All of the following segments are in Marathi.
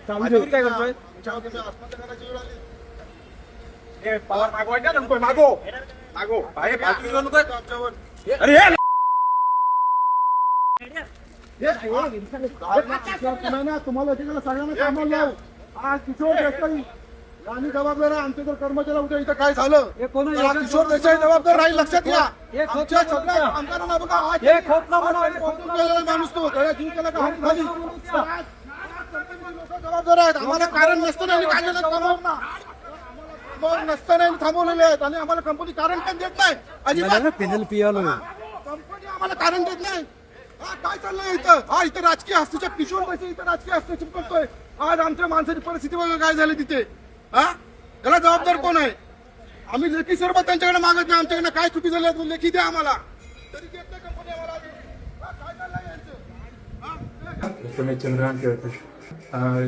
माझ्यावर काय करतोय? आत्महत्या करायची वेळ आली. ए, पगार मागवायचा ना, नको मागो मागो. अरे बाजू घेऊन नको. आमच्यावर अरे हे तुम्ही ना तुम्हाला ठिकाणी सगळ्यांना कामाला लावू. आज किशोर देसाई आणि जबाबदार आहे. आमचे जर कर्मचारी उद्या इथं काय झालं तर हा किशोर देसाई जबाबदार राहील, लक्षात घ्या. आमच्या सगळ्या कामगारांना बघा, आज कोणतून गेलेला माणूस तो त्याला जीव केला का हात खाली. आज लोक जबाबदार आहेत. आम्हाला कारण नसताना काढलेलं कामावरनं. कामावर नसताना थांबवलेले आहेत आणि आम्हाला कंपनी कारण पण देत नाही. अजिबात कंपनी आम्हाला कारण देत नाही. हा काय चाललंय इथं? हा इथं राजकीय हस्तक्षेप, किशोर देसाई इथं राजकीय हस्तक्षेप करतोय. आज आमच्या माणसाची परिस्थिती बघा काय झाली तिथे. हा त्याला जबाबदार कोण आहे? आम्ही लेखी स्वरूपात त्यांच्याकडे मागत नाही. आमच्याकडे काय चुकी झाली आहे लेखी द्या आम्हाला. तरी देत नाही कंपनी आम्हाला. हा, काय चाललंय यांचं? मी चंद्रकांत केळकर.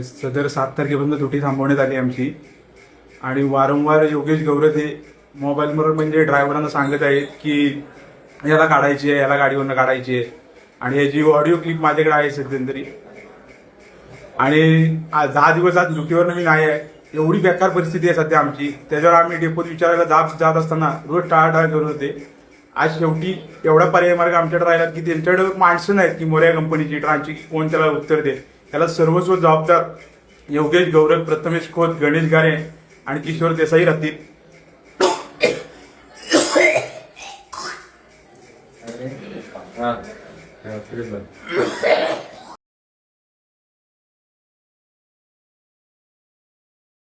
सदर 7 तारखेपर्यंत ड्युटी थांबवण्यात आली आमची आणि वारंवार योगेश गौरते मोबाईलवर म्हणजे ड्रायव्हरांना सांगत आहेत की याला काढायची आहे, याला गाडीवरनं काढायची आहे. आणि याची ऑडिओ क्लिप माझ्याकडे आहे सध्यांतरी. आणि 10 दिवस आज ड्युटीवर मी नाही आहे. एवढी बेकार परिस्थिती आहे सध्या आमची. त्याच्यावर आम्ही डेपोत विचारायला जात असताना रोज टाळाटाळ करत होते. आज शेवटी एवढा पर्याय मार्ग आमच्याकडे राहिला की त्यांच्याकडे माणसं नाहीत की मोऱ्या कंपनीची ट्रान्सची कोण त्याला उत्तर दे. त्याला सर्वस्व जबाबदार योगेश गौरव, प्रथमेश खोत, गणेश गारे आणि किशोर देसाई राहतील. हा